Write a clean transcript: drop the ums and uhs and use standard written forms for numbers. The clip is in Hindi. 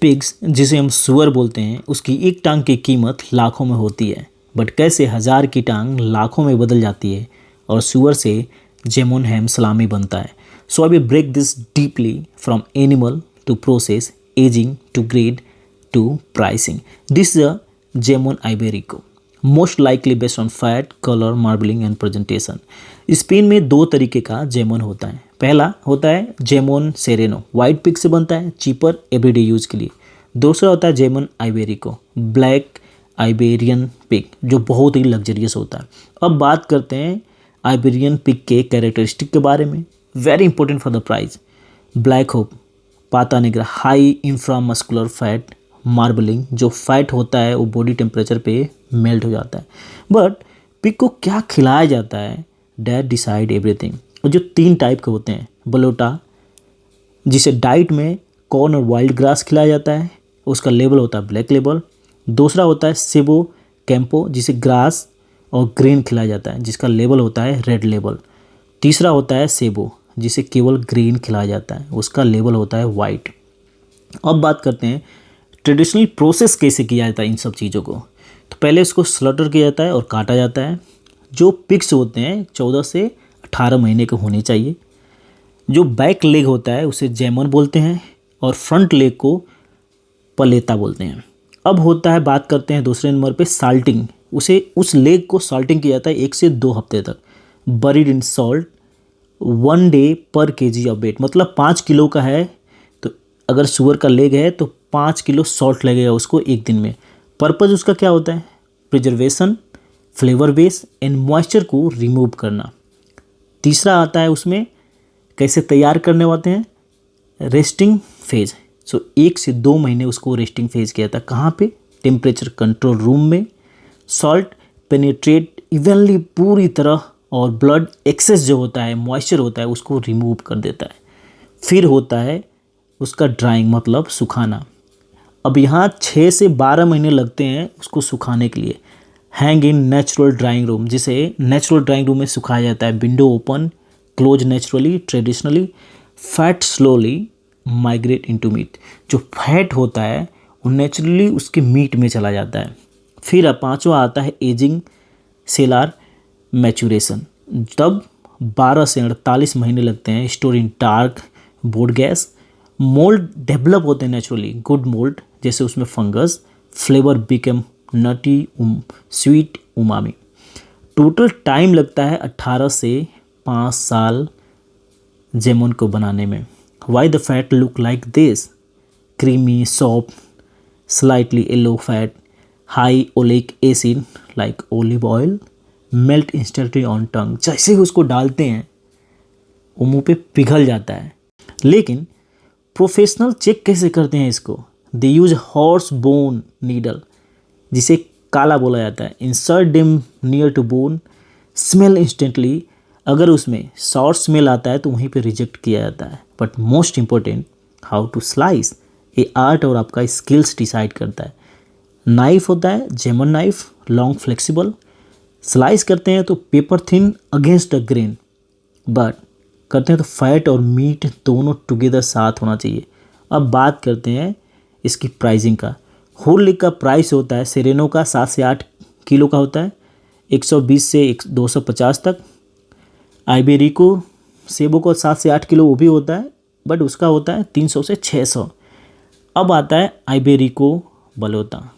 पिग्स, जिसे हम सुअर बोलते हैं, उसकी एक टांग की कीमत लाखों में होती है, बट कैसे 1000 की टांग लाखों में बदल जाती है और सुअर से जेमोन हैम सलामी बनता है। So I will break this deeply from animal to process, ageing to grade to pricing. This is a jamon iberico, most likely based on fat, colour, marbling and presentation. Spain में दो तरीके का जेमोन होता है। पहला होता है जेमोन सेरेनो, वाइट पिग से बनता है, चीपर, एवरीडे यूज के लिए। दूसरा होता है जेमोन आइबेरिको, ब्लैक आइबेरियन पिग, जो बहुत ही लग्जरियस होता है। अब बात करते हैं आइबेरियन पिग के कैरेक्टरिस्टिक के बारे में। Very important for the price. Black hope, पाता निग्रा, हाई इंफ्रामस्कुलर फैट, मार्बलिंग, जो फैट होता है वो बॉडी टेम्परेचर पे मेल्ट हो जाता है। बट पिग को क्या खिलाया जाता है, डैट डिसाइड एवरीथिंग। और जो 3 टाइप के होते हैं, बलोटा, जिसे डाइट में कॉर्न और वाइल्ड ग्रास खिलाया जाता है, उसका लेबल होता है ब्लैक लेबल। दूसरा होता है सेबो कैंपो, जिसे ग्रास और ग्रेन खिलाया जाता है, जिसका लेबल होता है रेड लेबल। तीसरा होता है सेबो, जिसे केवल ग्रीन खिलाया जाता है, उसका लेबल होता है वाइट। अब बात करते हैं ट्रेडिशनल प्रोसेस कैसे किया जाता है इन सब चीज़ों को। तो पहले इसको स्लॉटर किया जाता है और काटा जाता है। जो पिग्स होते हैं 14 से 18 महीने के होने चाहिए। जो बैक लेग होता है उसे जैमन बोलते हैं और फ्रंट लेग को पलेता बोलते हैं। अब होता है, बात करते हैं दूसरे नंबर पे साल्टिंग। उस लेग को साल्टिंग किया जाता है 1 से 2 हफ्ते तक, बरीड इन सॉल्ट 1 डे पर केजी ऑफ वेट। मतलब 5 किलो का है तो अगर सुअर का लेग है तो 5 किलो सॉल्ट लगेगा उसको एक दिन में। पर्पज़ उसका क्या होता है, preservation, flavour base and moisture को रिमूव करना। तीसरा आता है उसमें कैसे तैयार करने होते हैं, रेस्टिंग फेज। सो 1 से 2 महीने उसको रेस्टिंग फेज किया था। कहाँ पे, टेम्परेचर कंट्रोल रूम में। सॉल्ट पेनिट्रेट इवनली पूरी तरह और ब्लड एक्सेस जो होता है, मॉइस्चर होता है, उसको रिमूव कर देता है। फिर होता है उसका ड्राइंग, मतलब सुखाना। अब यहाँ 6 से 12 महीने लगते हैं उसको सुखाने के लिए। Hang in natural drying room, जिसे नेचुरल ड्राइंग रूम में सुखाया जाता है। Window open, close naturally, traditionally. Fat slowly migrate into meat, जो फैट होता है वो नेचुरली उसके मीट में चला जाता है। फिर 5वां आता है एजिंग सेलार मैचुरेशन। तब 12 से 48 महीने लगते हैं store in dark board gas. Mould develop होते हैं नेचुरली, गुड मोल्ड, जैसे उसमें फंगस। फ्लेवर बिकम नटी, स्वीट, उमामी। टोटल टाइम लगता है 18 से 5 साल जेमोन को बनाने में। Why the fat look like this, creamy, soft, slightly yellow fat, high oleic acid like olive oil, melt instantly on टंग। जैसे ही उसको डालते हैं वो मुंह पे पिघल जाता है। लेकिन प्रोफेशनल चेक कैसे करते हैं इसको, they use horse bone needle, जिसे काला बोला जाता है। Insert them near to bone, smell instantly. अगर उसमें सॉर स्मेल आता है तो वहीं पे रिजेक्ट किया जाता है। But most important, how to slice, ये आर्ट और आपका स्किल्स डिसाइड करता है। नाइफ होता है जेमन नाइफ, लॉन्ग फ्लेक्सिबल। स्लाइस करते हैं तो paper thin against the grain, but करते हैं तो फैट और मीट दोनों टुगेदर साथ होना चाहिए। अब बात करते हैं इसकी प्राइसिंग का। होल लेग का प्राइस होता है सेरेनो का 7 से 8 किलो का होता है, 120 से 250 तक। आइबेरिको सेबो को 7 से 8 किलो वो भी होता है, बट उसका होता है 300 से 600। अब आता है आइबेरिको बलोता,